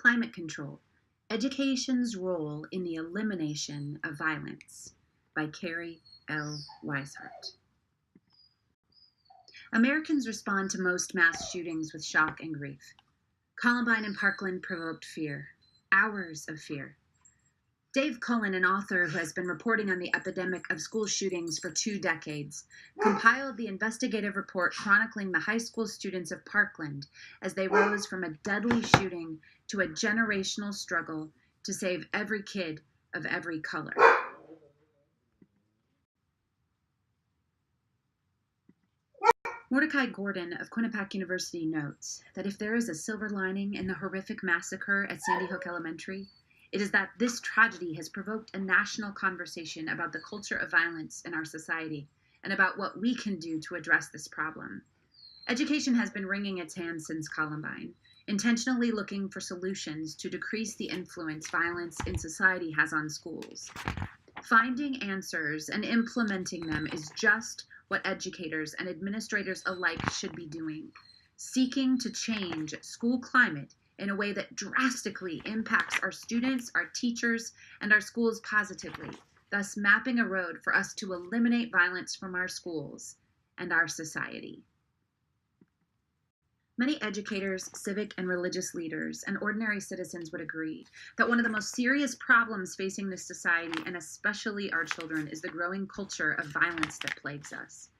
Climate Control, Education's Role in the Elimination of Violence by Carrie L. Weishart. Americans respond to most mass shootings with shock and grief. Columbine and Parkland provoked fear, hours of fear. Dave Cullen, an author who has been reporting on the epidemic of school shootings for 2 decades, compiled the investigative report chronicling the high school students of Parkland as they rose from a deadly shooting to a generational struggle to save every kid of every color. Mordecai Gordon of Quinnipiac University notes that if there is a silver lining in the horrific massacre at Sandy Hook Elementary, it is that this tragedy has provoked a national conversation about the culture of violence in our society and about what we can do to address this problem. Education has been wringing its hands since Columbine, intentionally looking for solutions to decrease the influence violence in society has on schools. Finding answers and implementing them is just what educators and administrators alike should be doing, seeking to change school climate in a way that drastically impacts our students, our teachers, and our schools positively, thus mapping a road for us to eliminate violence from our schools and our society. Many educators, civic and religious leaders, and ordinary citizens would agree that one of the most serious problems facing this society, and especially our children, is the growing culture of violence that plagues us.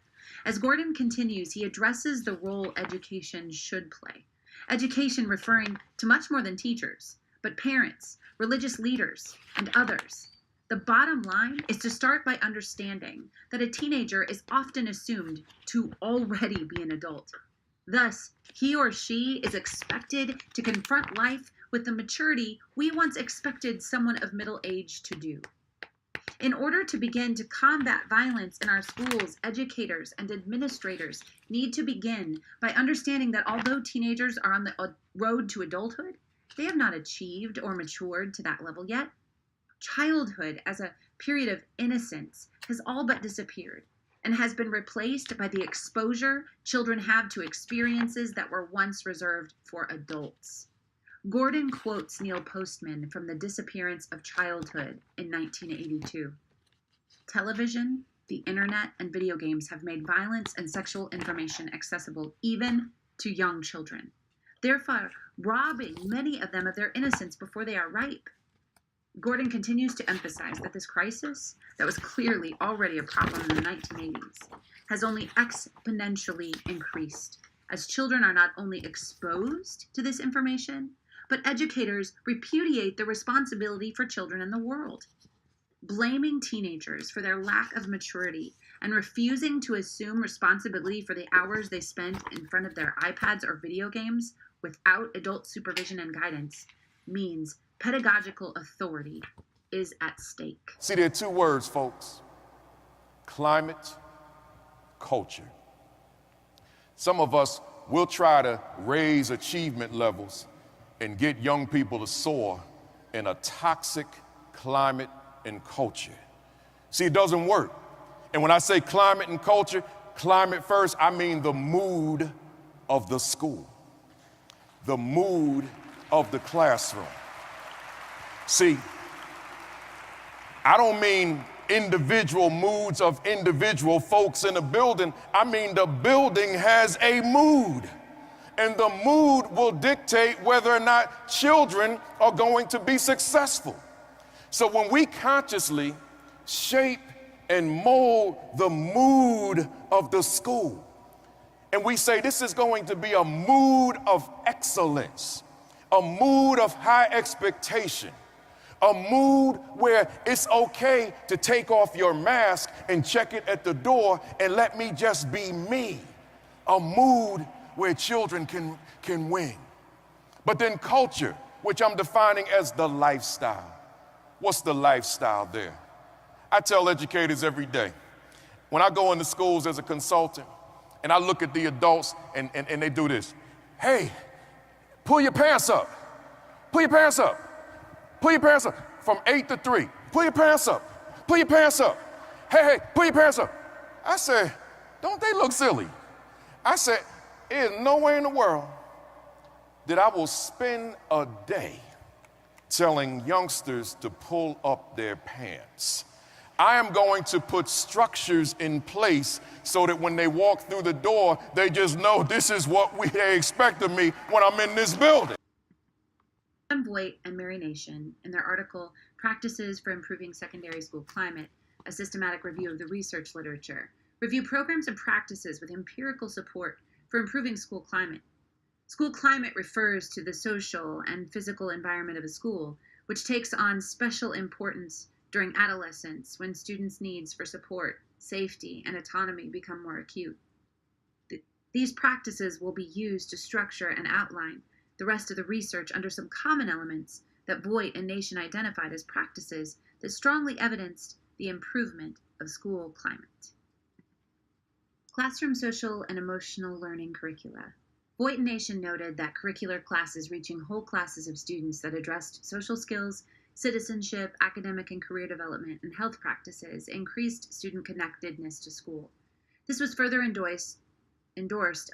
As Gordon continues, he addresses the role education should play. Education referring to much more than teachers, but parents, religious leaders, and others. The bottom line is to start by understanding that a teenager is often assumed to already be an adult. Thus, he or she is expected to confront life with the maturity we once expected someone of middle age to do. In order to begin to combat violence in our schools, educators and administrators need to begin by understanding that although teenagers are on the road to adulthood, they have not achieved or matured to that level yet. Childhood as a period of innocence has all but disappeared and has been replaced by the exposure children have to experiences that were once reserved for adults. Gordon quotes Neil Postman from The Disappearance of Childhood in 1982. Television, the internet, and video games have made violence and sexual information accessible even to young children, therefore robbing many of them of their innocence before they are ripe. Gordon continues to emphasize that this crisis, that was clearly already a problem in the 1980s, has only exponentially increased as children are not only exposed to this information, but educators repudiate the responsibility for children in the world. Blaming teenagers for their lack of maturity and refusing to assume responsibility for the hours they spent in front of their iPads or video games without adult supervision and guidance means pedagogical authority is at stake. See, there are 2 words, folks: climate, culture. Some of us will try to raise achievement levels and get young people to soar in a toxic climate and culture. See, it doesn't work. And when I say climate and culture, climate first, I mean the mood of the school, the mood of the classroom. See, I don't mean individual moods of individual folks in a building. I mean the building has a mood. And the mood will dictate whether or not children are going to be successful. So when we consciously shape and mold the mood of the school, and we say this is going to be a mood of excellence, a mood of high expectation, a mood where it's okay to take off your mask and check it at the door and let me just be me, a mood where children can win. But then culture, which I'm defining as the lifestyle. What's the lifestyle there? I tell educators every day, when I go into schools as a consultant and I look at the adults and they do this: hey, pull your pants up, pull your pants up, pull your pants up, from 8 to 3, pull your pants up, pull your pants up, hey, pull your pants up. I said, don't they look silly? I said, there's no way in the world that I will spend a day telling youngsters to pull up their pants. I am going to put structures in place so that when they walk through the door, they just know this is what they expect of me when I'm in this building. Adam Voigt and Mary Nation, in their article, Practices for Improving Secondary School Climate, a systematic review of the research literature, review programs and practices with empirical support for improving school climate. School climate refers to the social and physical environment of a school, which takes on special importance during adolescence when students' needs for support, safety, and autonomy become more acute. These practices will be used to structure and outline the rest of the research under some common elements that Voigt and Nation identified as practices that strongly evidenced the improvement of school climate. Classroom social and emotional learning curricula. Voigt and Nation noted that curricular classes reaching whole classes of students that addressed social skills, citizenship, academic and career development, and health practices increased student connectedness to school. This was further endorsed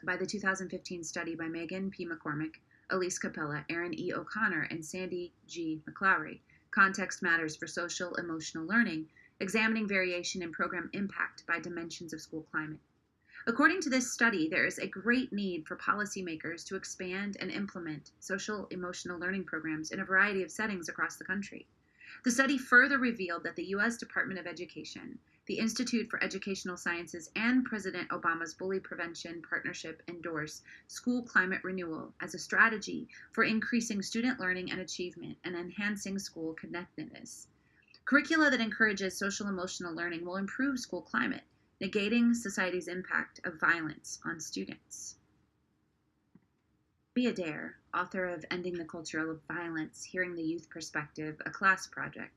by the 2015 study by Megan P. McCormick, Elise Capella, Aaron E. O'Connor, and Sandy G. McLowry, Context Matters for Social Emotional Learning, examining variation in program impact by dimensions of school climate. According to this study, there is a great need for policymakers to expand and implement social emotional learning programs in a variety of settings across the country. The study further revealed that the U.S. Department of Education, the Institute for Educational Sciences, and President Obama's Bully Prevention Partnership endorse school climate renewal as a strategy for increasing student learning and achievement and enhancing school connectedness. Curricula that encourages social emotional learning will improve school climate, negating society's impact of violence on students. Bea Dare, author of Ending the Culture of Violence, Hearing the Youth Perspective, a class project,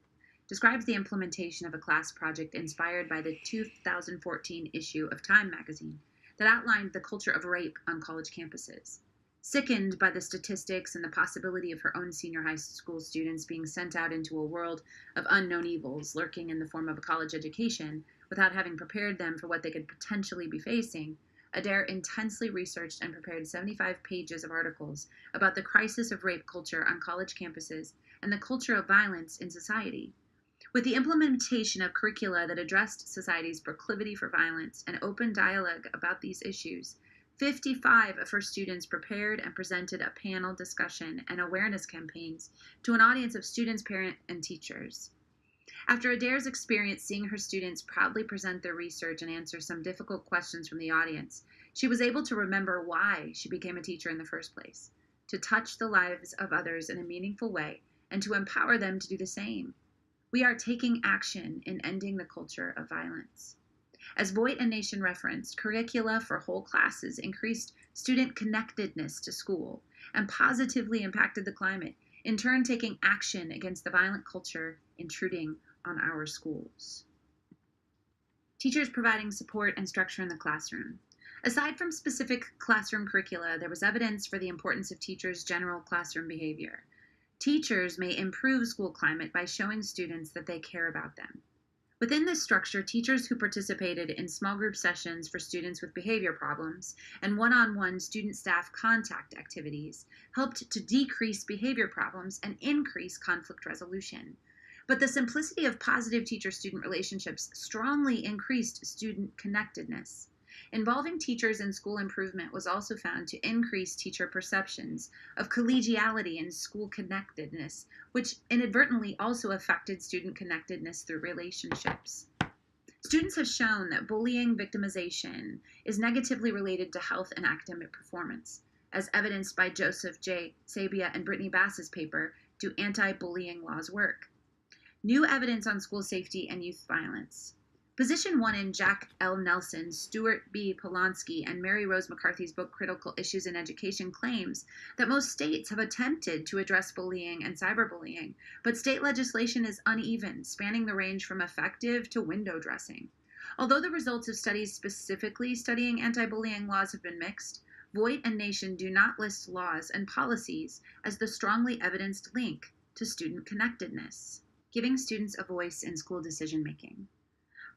describes the implementation of a class project inspired by the 2014 issue of Time magazine that outlined the culture of rape on college campuses. Sickened by the statistics and the possibility of her own senior high school students being sent out into a world of unknown evils lurking in the form of a college education without having prepared them for what they could potentially be facing, Adair intensely researched and prepared 75 pages of articles about the crisis of rape culture on college campuses and the culture of violence in society. With the implementation of curricula that addressed society's proclivity for violence and open dialogue about these issues, 55 of her students prepared and presented a panel discussion and awareness campaigns to an audience of students, parents, and teachers. After Adair's experience seeing her students proudly present their research and answer some difficult questions from the audience, she was able to remember why she became a teacher in the first place, to touch the lives of others in a meaningful way and to empower them to do the same. We are taking action in ending the culture of violence. As Voigt and Nation referenced, curricula for whole classes increased student connectedness to school and positively impacted the climate, in turn taking action against the violent culture intruding on our schools. Teachers providing support and structure in the classroom. Aside from specific classroom curricula, there was evidence for the importance of teachers' general classroom behavior. Teachers may improve school climate by showing students that they care about them. Within this structure, teachers who participated in small group sessions for students with behavior problems and one-on-one student-staff contact activities helped to decrease behavior problems and increase conflict resolution. But the simplicity of positive teacher-student relationships strongly increased student connectedness. Involving teachers in school improvement was also found to increase teacher perceptions of collegiality and school connectedness, which inadvertently also affected student connectedness through relationships. Students have shown that bullying victimization is negatively related to health and academic performance, as evidenced by Joseph J. Sabia and Brittany Bass's paper, Do Anti-Bullying Laws Work? New Evidence on School Safety and Youth Violence. Position 1 in Jack L. Nelson, Stuart B. Polanski, and Mary Rose McCarthy's book Critical Issues in Education claims that most states have attempted to address bullying and cyberbullying, but state legislation is uneven, spanning the range from effective to window dressing. Although the results of studies specifically studying anti-bullying laws have been mixed, Voigt and Nation do not list laws and policies as the strongly evidenced link to student connectedness, giving students a voice in school decision-making.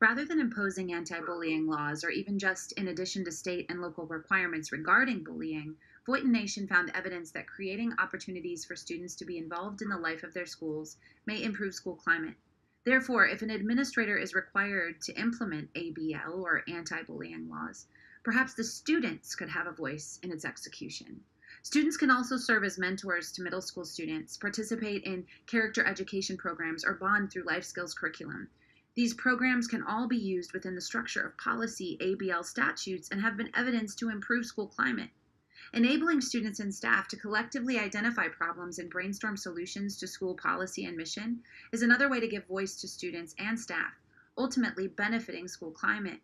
Rather than imposing anti-bullying laws, or even just in addition to state and local requirements regarding bullying, Voight and Nation found evidence that creating opportunities for students to be involved in the life of their schools may improve school climate. Therefore, if an administrator is required to implement ABL or anti-bullying laws, perhaps the students could have a voice in its execution. Students can also serve as mentors to middle school students, participate in character education programs, or bond through life skills curriculum. These programs can all be used within the structure of policy ABL statutes and have been evidenced to improve school climate. Enabling students and staff to collectively identify problems and brainstorm solutions to school policy and mission is another way to give voice to students and staff, ultimately benefiting school climate.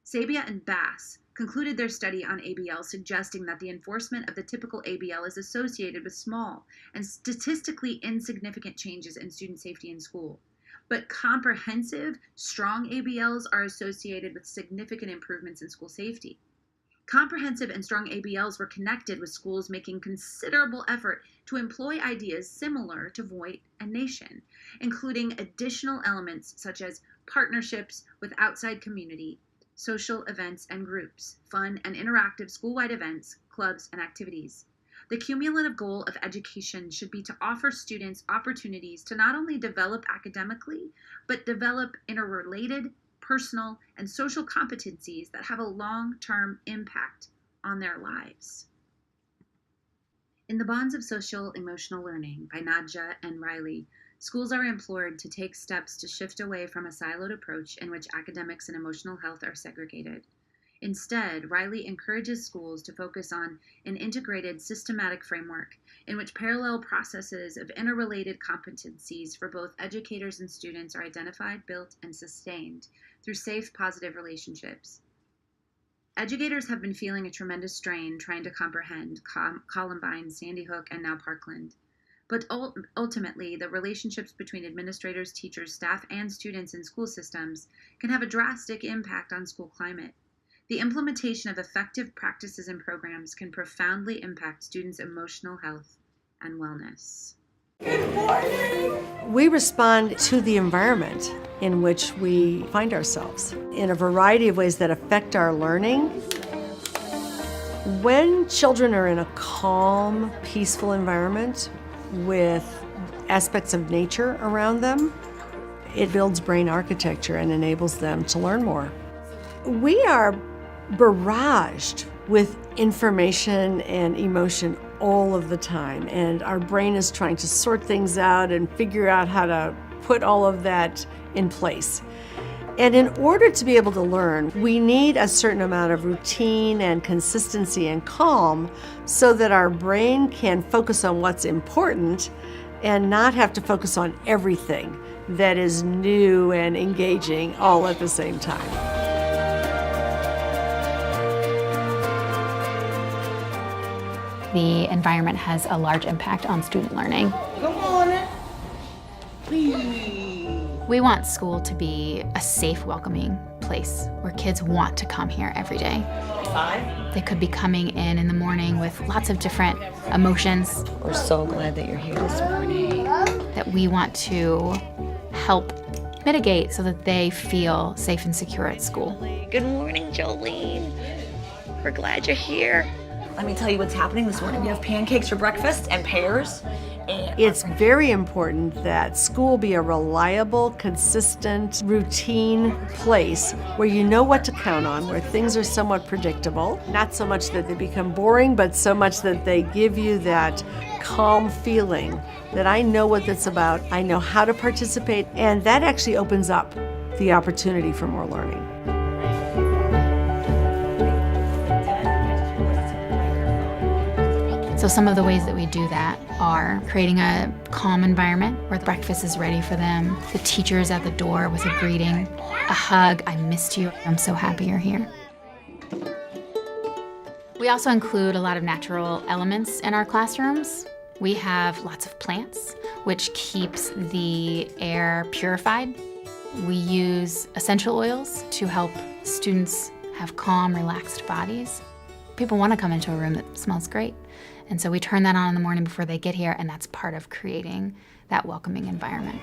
Sabia and Bass concluded their study on ABL suggesting that the enforcement of the typical ABL is associated with small and statistically insignificant changes in student safety in school. But comprehensive, strong ABLs are associated with significant improvements in school safety. Comprehensive and strong ABLs were connected with schools making considerable effort to employ ideas similar to Voight and Nation, including additional elements such as partnerships with outside community, social events and groups, fun and interactive school-wide events, clubs, and activities. The cumulative goal of education should be to offer students opportunities to not only develop academically, but develop interrelated, personal, and social competencies that have a long-term impact on their lives. In The Bonds of Social Emotional Learning by Nadja and Riley, schools are implored to take steps to shift away from a siloed approach in which academics and emotional health are segregated. Instead, Riley encourages schools to focus on an integrated, systematic framework in which parallel processes of interrelated competencies for both educators and students are identified, built, and sustained through safe, positive relationships. Educators have been feeling a tremendous strain trying to comprehend Columbine, Sandy Hook, and now Parkland. But ultimately, the relationships between administrators, teachers, staff, and students in school systems can have a drastic impact on school climate. The implementation of effective practices and programs can profoundly impact students' emotional health and wellness. Good morning. We respond to the environment in which we find ourselves in a variety of ways that affect our learning. When children are in a calm, peaceful environment with aspects of nature around them, it builds brain architecture and enables them to learn more. We are barraged with information and emotion all of the time, and our brain is trying to sort things out and figure out how to put all of that in place. And in order to be able to learn, we need a certain amount of routine and consistency and calm so that our brain can focus on what's important and not have to focus on everything that is new and engaging all at the same time. The environment has a large impact on student learning. Come on. We want school to be a safe, welcoming place where kids want to come here every day. 5. They could be coming in the morning with lots of different emotions. We're so glad that you're here this morning. That we want to help mitigate so that they feel safe and secure at school. Good morning, Jolene. We're glad you're here. Let me tell you what's happening this morning. We have pancakes for breakfast and pears. It's very important that school be a reliable, consistent, routine place where you know what to count on, where things are somewhat predictable. Not so much that they become boring, but so much that they give you that calm feeling that I know what it's about, I know how to participate, and that actually opens up the opportunity for more learning. So some of the ways that we do that are creating a calm environment where the breakfast is ready for them, the teacher is at the door with a greeting, a hug, I missed you, I'm so happy you're here. We also include a lot of natural elements in our classrooms. We have lots of plants, which keeps the air purified. We use essential oils to help students have calm, relaxed bodies. People want to come into a room that smells great. And so we turn that on in the morning before they get here, and that's part of creating that welcoming environment.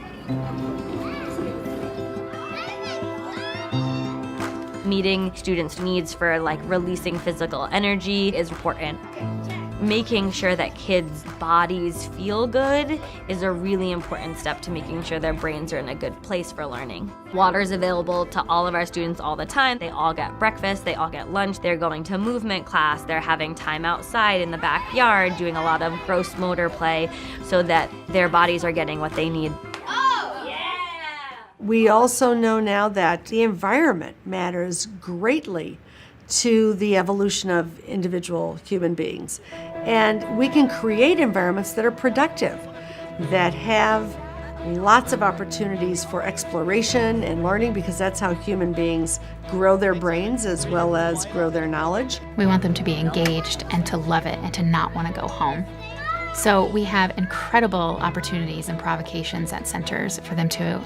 Meeting students' needs for releasing physical energy is important. Making sure that kids' bodies feel good is a really important step to making sure their brains are in a good place for learning. Water is available to all of our students all the time. They all get breakfast, they all get lunch, they're going to movement class, they're having time outside in the backyard, doing a lot of gross motor play so that their bodies are getting what they need. We also know now that the environment matters greatly to the evolution of individual human beings. And we can create environments that are productive, that have lots of opportunities for exploration and learning, because that's how human beings grow their brains as well as grow their knowledge. We want them to be engaged and to love it and to not want to go home. So we have incredible opportunities and provocations at centers for them to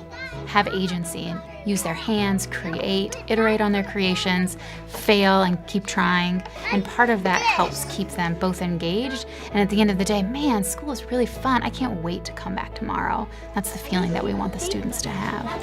have agency and use their hands, create, iterate on their creations, fail and keep trying. And part of that helps keep them both engaged. And at the end of the day, man, school is really fun. I can't wait to come back tomorrow. That's the feeling that we want the students to have.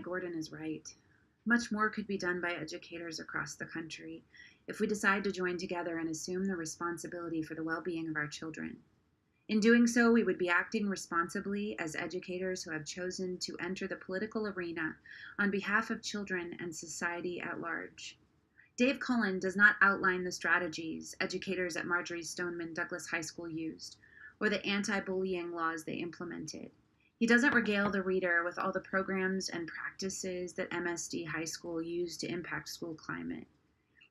Gordon is right. Much more could be done by educators across the country if we decide to join together and assume the responsibility for the well-being of our children. In doing so, we would be acting responsibly as educators who have chosen to enter the political arena on behalf of children and society at large. Dave Cullen does not outline the strategies educators at Marjory Stoneman Douglas High School used, or the anti-bullying laws they implemented. He doesn't regale the reader with all the programs and practices that MSD High School used to impact school climate.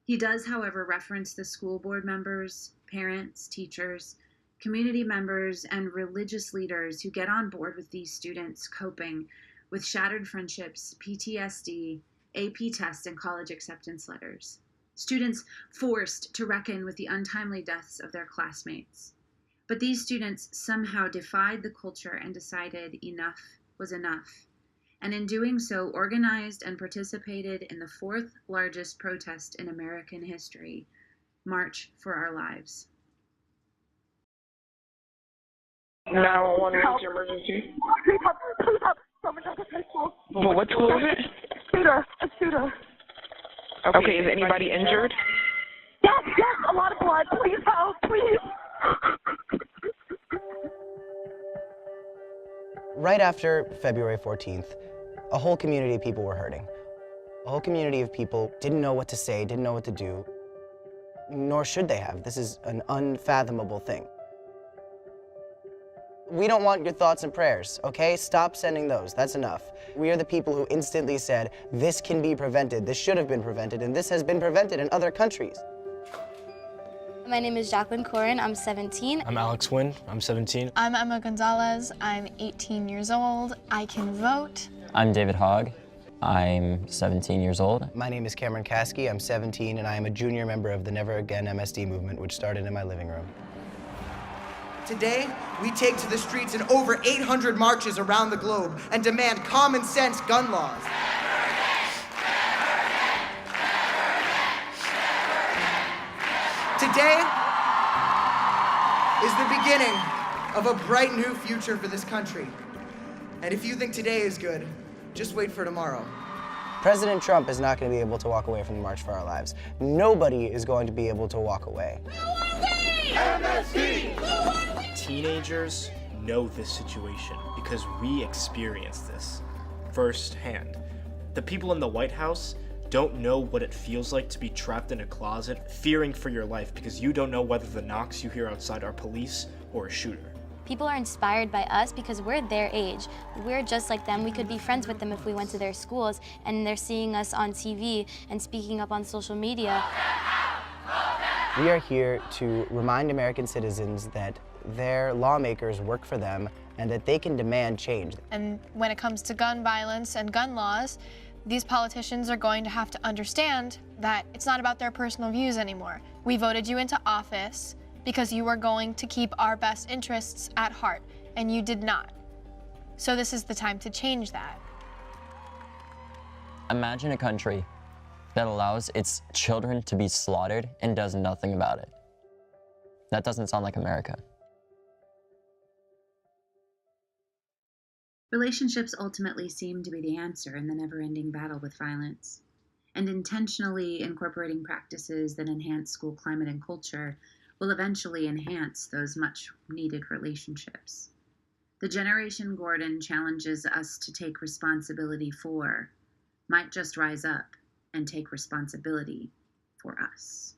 He does, however, reference the school board members, parents, teachers, community members, and religious leaders who get on board with these students coping with shattered friendships, PTSD, AP tests, and college acceptance letters. Students forced to reckon with the untimely deaths of their classmates. But these students somehow defied the culture and decided enough was enough. And in doing so, organized and participated in the fourth largest protest in American history, March for Our Lives. 911, what's your emergency? Please help. Someone at the high school. Well, what school is it? A shooter. Okay, is anybody injured? Yes, a lot of blood. Please help, please. Right after February 14th, a whole community of people were hurting. A whole community of people didn't know what to say, didn't know what to do, nor should they have. This is an unfathomable thing. We don't want your thoughts and prayers, okay? Stop sending those, that's enough. We are the people who instantly said, this can be prevented, this should have been prevented, and this has been prevented in other countries. My name is Jacqueline Corin, I'm 17. I'm Alex Wynn, I'm 17. I'm Emma Gonzalez, I'm 18 years old. I can vote. I'm David Hogg, I'm 17 years old. My name is Cameron Caskey, I'm 17, and I am a junior member of the Never Again MSD movement, which started in my living room. Today, we take to the streets in over 800 marches around the globe and demand common sense gun laws. Today is the beginning of a bright new future for this country. And if you think today is good, just wait for tomorrow. President Trump is not going to be able to walk away from the March for Our Lives. Nobody is going to be able to walk away. Teenagers know this situation because we experienced this firsthand. The people in the White House don't know what it feels like to be trapped in a closet, fearing for your life because you don't know whether the knocks you hear outside are police or a shooter. People are inspired by us because we're their age. We're just like them. We could be friends with them if we went to their schools, and they're seeing us on TV and speaking up on social media. We are here to remind American citizens that their lawmakers work for them and that they can demand change. And when it comes to gun violence and gun laws, these politicians are going to have to understand that it's not about their personal views anymore. We voted you into office because you were going to keep our best interests at heart, and you did not. So this is the time to change that. Imagine a country that allows its children to be slaughtered and does nothing about it. That doesn't sound like America. Relationships ultimately seem to be the answer in the never-ending battle with violence, and intentionally incorporating practices that enhance school climate and culture will eventually enhance those much-needed relationships. The generation Gordon challenges us to take responsibility for might just rise up and take responsibility for us.